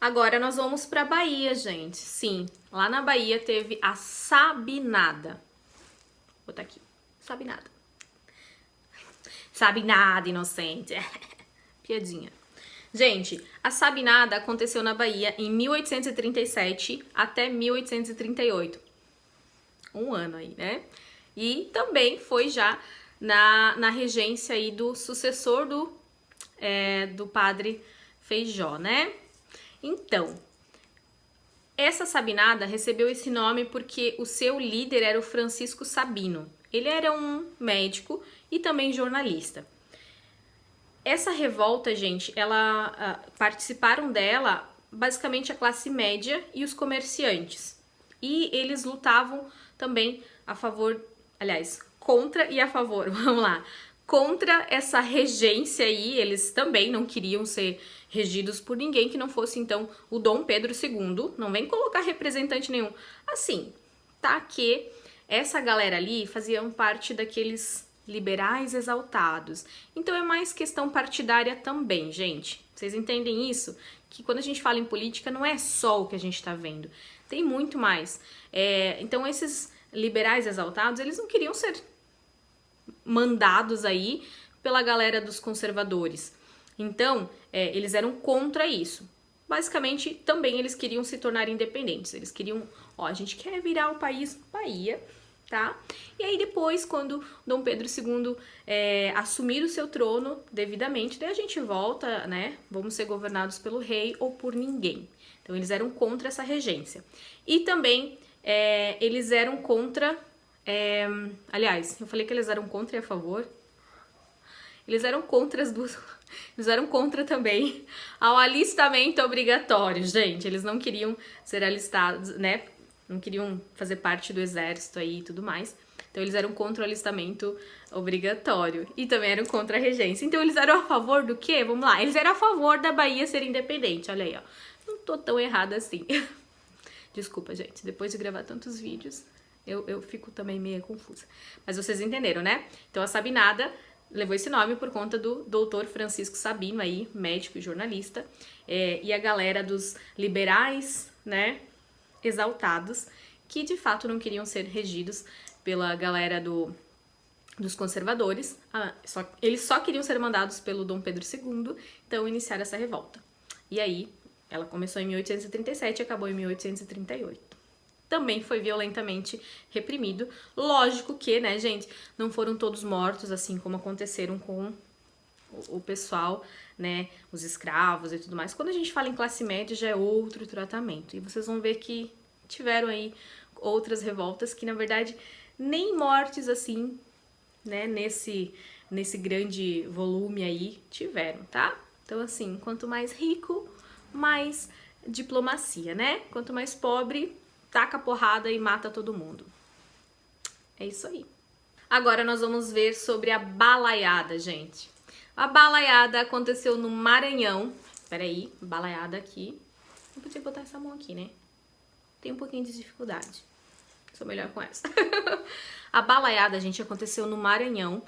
Agora nós vamos pra Bahia, gente. Sim, lá na Bahia teve a Sabinada. Vou botar aqui. Sabinada. Sabinada, inocente. Piadinha. Gente, a Sabinada aconteceu na Bahia em 1837 até 1838. Um ano aí, né? E também foi já na regência aí do sucessor do padre Feijó, né? Então, essa Sabinada recebeu esse nome porque o seu líder era o Francisco Sabino. Ele era um médico e também jornalista. Essa revolta, gente, participaram dela basicamente a classe média e os comerciantes. E eles lutavam também a favor, aliás, contra e a favor, vamos lá, contra essa regência aí. Eles também não queriam ser regidos por ninguém que não fosse, então, o Dom Pedro II. Não vem colocar representante nenhum. Assim, tá que essa galera ali faziam parte daqueles liberais exaltados. Então é mais questão partidária também, gente. Vocês entendem isso? Que quando a gente fala em política não é só o que a gente tá vendo. Tem muito mais. Então esses liberais exaltados, eles não queriam ser mandados aí pela galera dos conservadores. Então, eles eram contra isso. Basicamente, também eles queriam se tornar independentes. Eles queriam, a gente quer virar o país Bahia, tá? E aí depois, quando Dom Pedro II assumir o seu trono devidamente, daí a gente volta, né? Vamos ser governados pelo rei ou por ninguém. Então, eles eram contra essa regência. E também, eles eram contra... aliás, eu falei que eles eram contra e a favor. Eles eram contra as duas... Eles eram contra também ao alistamento obrigatório, gente. Eles não queriam ser alistados, né? Não queriam fazer parte do exército aí e tudo mais. Então, eles eram contra o alistamento obrigatório. E também eram contra a regência. Então, eles eram a favor do quê? Vamos lá. Eles eram a favor da Bahia ser independente. Olha aí, ó. Não tô tão errada assim. Desculpa, gente. Depois de gravar tantos vídeos, eu fico também meio confusa. Mas vocês entenderam, né? Então, a Sabinada levou esse nome por conta do doutor Francisco Sabino, aí, médico e jornalista, e a galera dos liberais, né, exaltados, que de fato não queriam ser regidos pela galera dos conservadores, eles só queriam ser mandados pelo Dom Pedro II, então iniciaram essa revolta. E aí, ela começou em 1837 e acabou em 1838. Também foi violentamente reprimido. Lógico que, né, gente, não foram todos mortos, assim como aconteceram com o pessoal, né, os escravos e tudo mais. Quando a gente fala em classe média, já é outro tratamento. E vocês vão ver que tiveram aí outras revoltas que, na verdade, nem mortes, assim, né, nesse grande volume aí, tiveram, tá? Então, assim, quanto mais rico, mais diplomacia, né? Quanto mais pobre, taca porrada e mata todo mundo. É isso aí. Agora nós vamos ver sobre a balaiada, gente. A balaiada aconteceu no Maranhão. Peraí, balaiada aqui. Não podia botar essa mão aqui, né? Tem um pouquinho de dificuldade. Sou melhor com essa. A balaiada, gente, aconteceu no Maranhão.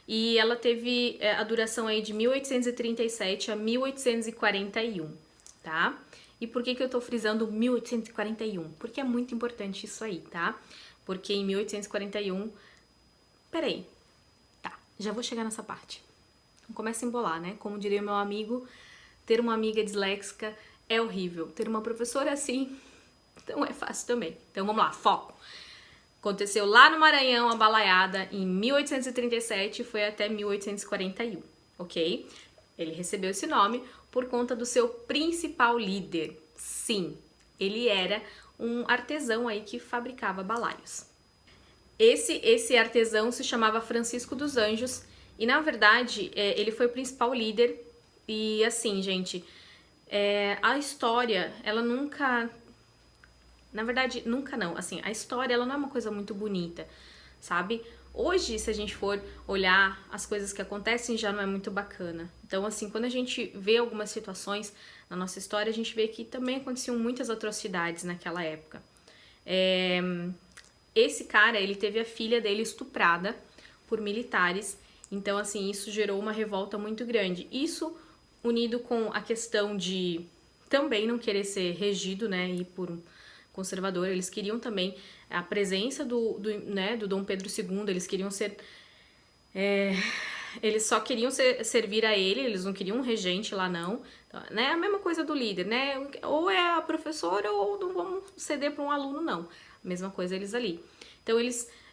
E ela teve a duração aí de 1837 a 1841, tá? E por que eu tô frisando 1841? Porque é muito importante isso aí, tá? Porque em 1841... Peraí. Tá, já vou chegar nessa parte. Não começa a embolar, né? Como diria meu amigo, ter uma amiga disléxica é horrível. Ter uma professora assim não é fácil também. Então vamos lá, foco. Aconteceu lá no Maranhão a balaiada em 1837 e foi até 1841, ok? Ele recebeu esse nome por conta do seu principal líder. Sim, ele era um artesão aí que fabricava balaios. Esse artesão se chamava Francisco dos Anjos e, na verdade, ele foi o principal líder. E, assim, gente, a história, ela nunca... Na verdade, nunca não. Assim, a história, ela não é uma coisa muito bonita, sabe? Hoje, se a gente for olhar as coisas que acontecem, já não é muito bacana. Então, assim, quando a gente vê algumas situações na nossa história, a gente vê que também aconteciam muitas atrocidades naquela época. Esse cara, ele teve a filha dele estuprada por militares. Então, assim, isso gerou uma revolta muito grande. Isso unido com a questão de também não querer ser regido, né, e por um conservador. Eles queriam também a presença do Dom Pedro II, eles queriam ser... eles só queriam servir a ele, eles não queriam um regente lá, não. Então, né, a mesma coisa do líder, né? Ou é a professora ou não vamos ceder para um aluno, não. Mesma coisa eles ali. Então,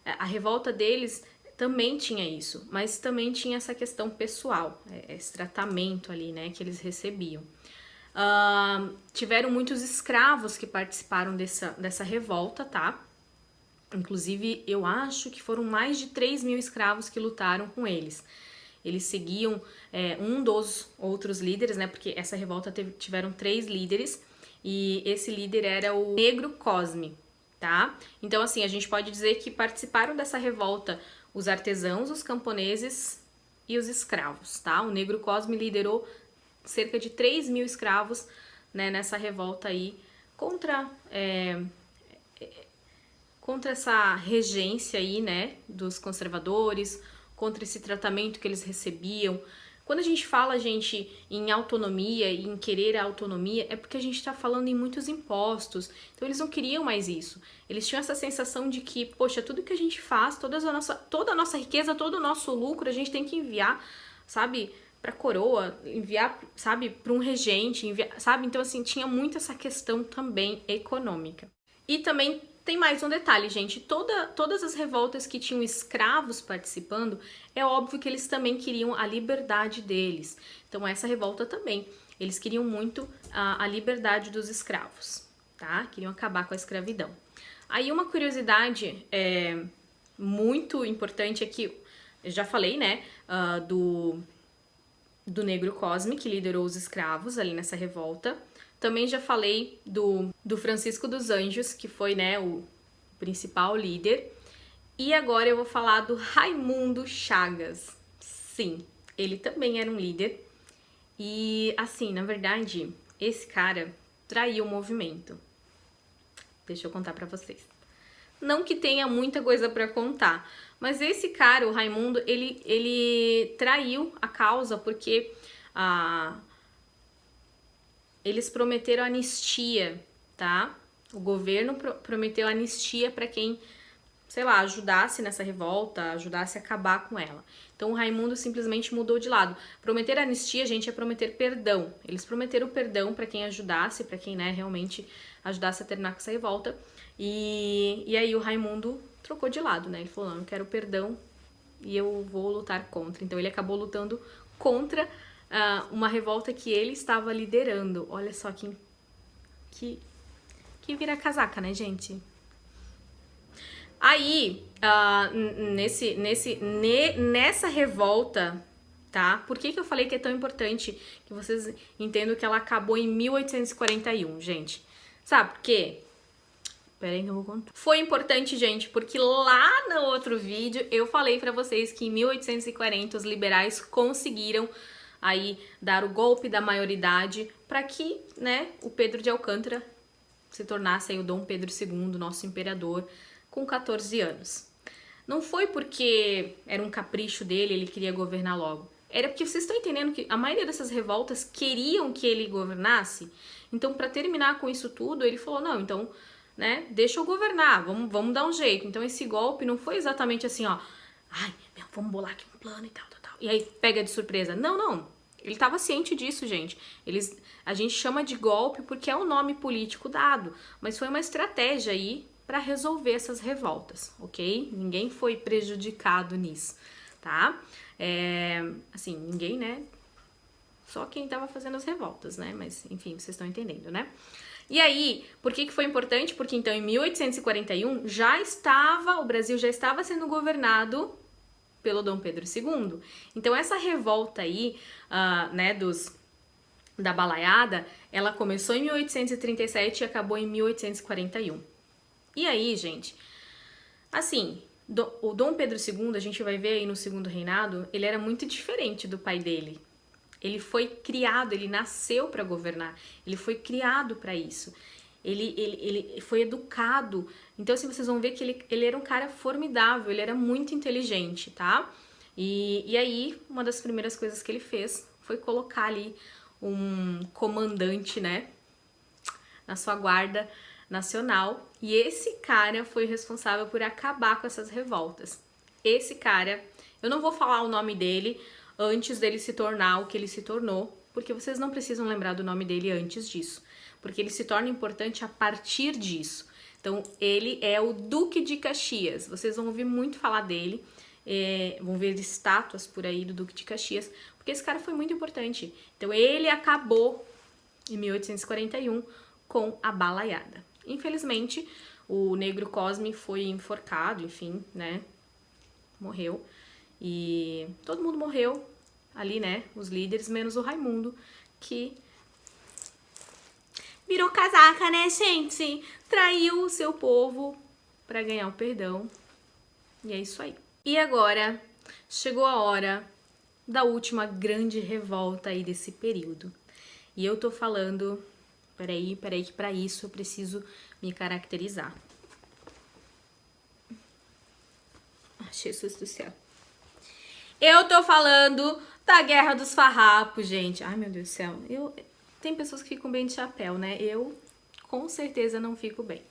a revolta deles também tinha isso, mas também tinha essa questão pessoal, esse tratamento ali, né, que eles recebiam. Tiveram muitos escravos que participaram dessa revolta, tá? Inclusive, eu acho que foram mais de 3.000 escravos que lutaram com eles. Eles seguiam um dos outros líderes, né? Porque essa revolta tiveram 3 líderes e esse líder era o Negro Cosme, tá? Então, assim, a gente pode dizer que participaram dessa revolta os artesãos, os camponeses e os escravos, tá? O Negro Cosme liderou cerca de 3.000 escravos, né, nessa revolta aí contra essa regência aí, né, dos conservadores, contra esse tratamento que eles recebiam. Quando a gente fala, gente, em autonomia e em querer a autonomia, é porque a gente tá falando em muitos impostos. Então eles não queriam mais isso. Eles tinham essa sensação de que, poxa, tudo que a gente faz, toda a nossa riqueza, todo o nosso lucro, a gente tem que enviar, sabe, pra coroa, enviar, sabe, pra um regente, enviar, sabe? Então, assim, tinha muito essa questão também econômica. E também tem mais um detalhe, gente, todas as revoltas que tinham escravos participando, é óbvio que eles também queriam a liberdade deles. Então essa revolta também, eles queriam muito a liberdade dos escravos, tá? Queriam acabar com a escravidão. Aí uma curiosidade muito importante é que, eu já falei, né, do Negro Cosme, que liderou os escravos ali nessa revolta. Também já falei do Francisco dos Anjos, que foi, né, o principal líder. E agora eu vou falar do Raimundo Chagas. Sim, ele também era um líder. E, assim, na verdade, esse cara traiu o movimento. Deixa eu contar pra vocês. Não que tenha muita coisa pra contar, mas esse cara, o Raimundo, ele traiu a causa porque eles prometeram anistia, tá? O governo prometeu anistia para quem, sei lá, ajudasse nessa revolta, ajudasse a acabar com ela. Então o Raimundo simplesmente mudou de lado. Prometer anistia, gente, é prometer perdão. Eles prometeram perdão para quem ajudasse, para quem, né, realmente ajudasse a terminar com essa revolta. E aí o Raimundo trocou de lado, né? Ele falou, não, eu quero perdão e eu vou lutar contra. Então ele acabou lutando contra uma revolta que ele estava liderando. Olha só que vira casaca, né, gente? Aí, nessa revolta, tá? Por que eu falei que é tão importante que vocês entendam que ela acabou em 1841, gente? Sabe por quê? Pera aí que eu vou contar. Foi importante, gente, porque lá no outro vídeo eu falei pra vocês que em 1840 os liberais conseguiram aí dar o golpe da maioridade para que, né, o Pedro de Alcântara se tornasse aí o Dom Pedro II, nosso imperador, com 14 anos. Não foi porque era um capricho dele, ele queria governar logo. Era porque vocês estão entendendo que a maioria dessas revoltas queriam que ele governasse. Então, para terminar com isso tudo, ele falou, não, então, né, deixa eu governar, vamos dar um jeito. Então, esse golpe não foi exatamente assim, ó, ai, meu, vamos bolar aqui um plano e tal. E aí pega de surpresa. Não. Ele estava ciente disso, gente. A gente chama de golpe porque é o nome político dado, mas foi uma estratégia aí para resolver essas revoltas, ok? Ninguém foi prejudicado nisso, tá? Assim, ninguém, né? Só quem estava fazendo as revoltas, né? Mas, enfim, vocês estão entendendo, né? E aí, por que foi importante? Porque, então, em 1841, o Brasil já estava sendo governado pelo Dom Pedro II. Então, essa revolta aí, né, da balaiada, ela começou em 1837 e acabou em 1841. E aí, gente, assim, o Dom Pedro II, a gente vai ver aí no segundo reinado, ele era muito diferente do pai dele. Ele foi criado, ele nasceu para governar, ele foi criado para isso. Ele foi educado. Então, assim, vocês vão ver que ele era um cara formidável, ele era muito inteligente, tá? E aí, uma das primeiras coisas que ele fez foi colocar ali um comandante, né, na sua guarda nacional. E esse cara foi responsável por acabar com essas revoltas. Esse cara, eu não vou falar o nome dele antes dele se tornar o que ele se tornou, porque vocês não precisam lembrar do nome dele antes disso, porque ele se torna importante a partir disso. Então, ele é o Duque de Caxias. Vocês vão ouvir muito falar dele, vão ver estátuas por aí do Duque de Caxias, porque esse cara foi muito importante. Então, ele acabou, em 1841, com a balaiada. Infelizmente, o Negro Cosme foi enforcado, enfim, né? Morreu. E todo mundo morreu ali, né? Os líderes, menos o Raimundo, que virou casaca, né, gente? Traiu o seu povo para ganhar o perdão. E é isso aí. E agora chegou a hora da última grande revolta aí desse período. E eu tô falando... Peraí, que pra isso eu preciso me caracterizar. Jesus do céu. Eu tô falando da Guerra dos Farrapos, gente. Ai, meu Deus do céu. Tem pessoas que ficam bem de chapéu, né? Eu, com certeza, não fico bem.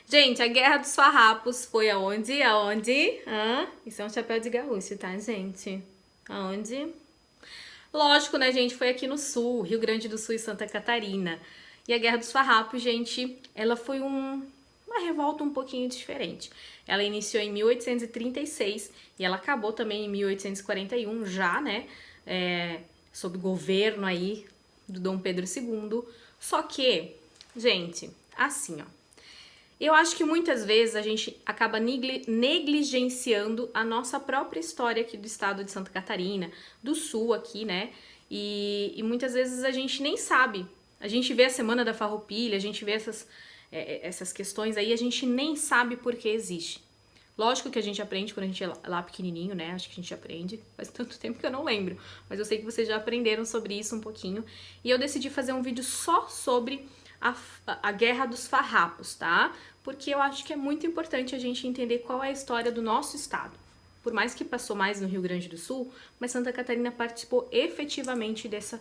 Gente, a Guerra dos Farrapos foi aonde? Aonde? Isso é um chapéu de gaúcho, tá, gente? Aonde? Lógico, né, gente? Foi aqui no Sul, Rio Grande do Sul e Santa Catarina. E a Guerra dos Farrapos, gente, ela foi uma revolta um pouquinho diferente. Ela iniciou em 1836 e ela acabou também em 1841, já, né, sob governo aí do Dom Pedro II. Só que, gente, assim, ó, eu acho que muitas vezes a gente acaba negligenciando a nossa própria história aqui do estado de Santa Catarina, do Sul aqui, né, e muitas vezes a gente nem sabe. A gente vê a Semana da Farroupilha, a gente vê essas questões aí, a gente nem sabe por que existe. Lógico que a gente aprende quando a gente é lá pequenininho, né? Acho que a gente aprende. Faz tanto tempo que eu não lembro. Mas eu sei que vocês já aprenderam sobre isso um pouquinho. E eu decidi fazer um vídeo só sobre a Guerra dos Farrapos, tá? Porque eu acho que é muito importante a gente entender qual é a história do nosso estado. Por mais que passou mais no Rio Grande do Sul, mas Santa Catarina participou efetivamente dessa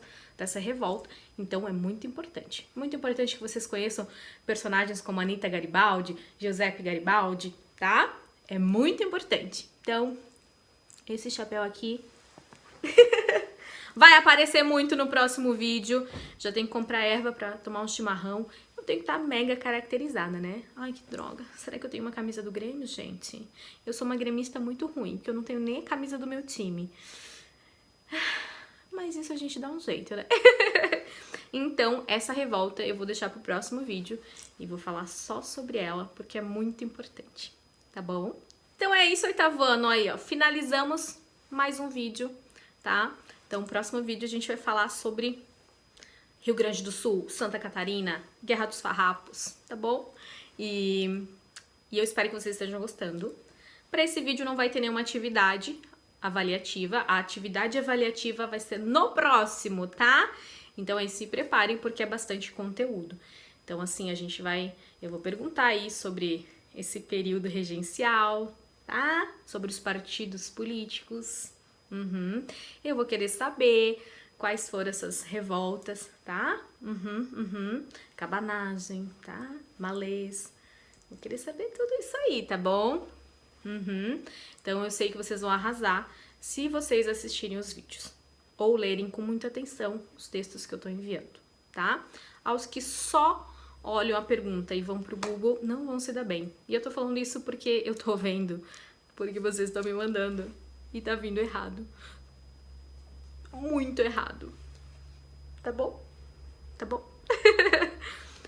revolta, então é muito importante. Muito importante que vocês conheçam personagens como Anita Garibaldi, Giuseppe Garibaldi, tá? É muito importante. Então, esse chapéu aqui vai aparecer muito no próximo vídeo. Já tem que comprar erva pra tomar um chimarrão. Eu tenho que estar mega caracterizada, né? Ai, que droga. Será que eu tenho uma camisa do Grêmio, gente? Eu sou uma gremista muito ruim, porque eu não tenho nem a camisa do meu time. Mas isso a gente dá um jeito, né? Então, essa revolta eu vou deixar pro próximo vídeo e vou falar só sobre ela, porque é muito importante, tá bom? Então é isso, oitavo ano aí, ó. Finalizamos mais um vídeo, tá? Então, no próximo vídeo a gente vai falar sobre Rio Grande do Sul, Santa Catarina, Guerra dos Farrapos, tá bom? E eu espero que vocês estejam gostando. Para esse vídeo não vai ter nenhuma atividade avaliativa. A atividade avaliativa vai ser no próximo, tá? Então aí se preparem porque é bastante conteúdo. Então assim, eu vou perguntar aí sobre esse período regencial, tá? Sobre os partidos políticos. Eu vou querer saber quais foram essas revoltas, tá? Cabanagem, tá? Malês. Vou querer saber tudo isso aí, tá bom? Então eu sei que vocês vão arrasar se vocês assistirem os vídeos ou lerem com muita atenção os textos que eu tô enviando, tá? Aos que só olham a pergunta e vão pro Google, não vão se dar bem. E eu tô falando isso porque eu tô vendo, porque vocês estão me mandando e tá vindo errado. Muito errado. Tá bom? Tá bom?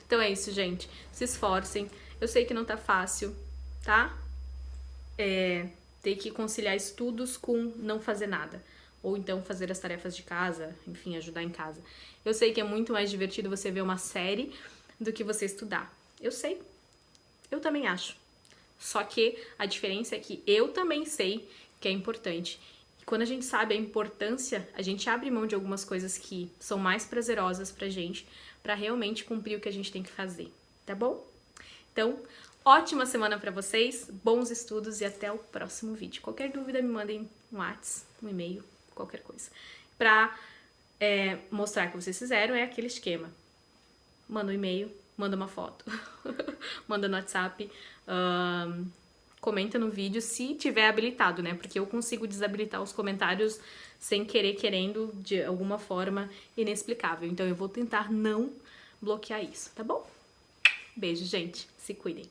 Então é isso, gente. Se esforcem. Eu sei que não tá fácil, tá? Ter que conciliar estudos com não fazer nada. Ou então fazer as tarefas de casa, enfim, ajudar em casa. Eu sei que é muito mais divertido você ver uma série do que você estudar. Eu sei. Eu também acho. Só que a diferença é que eu também sei que é importante. E quando a gente sabe a importância, a gente abre mão de algumas coisas que são mais prazerosas pra gente, pra realmente cumprir o que a gente tem que fazer, tá bom? Então, ótima semana pra vocês, bons estudos e até o próximo vídeo. Qualquer dúvida me mandem um WhatsApp, um e-mail, qualquer coisa. Pra mostrar que vocês fizeram é aquele esquema. Manda um e-mail, manda uma foto, manda no WhatsApp, comenta no vídeo se tiver habilitado, né? Porque eu consigo desabilitar os comentários sem querer, querendo, de alguma forma inexplicável. Então eu vou tentar não bloquear isso, tá bom? Beijo, gente. Se cuidem.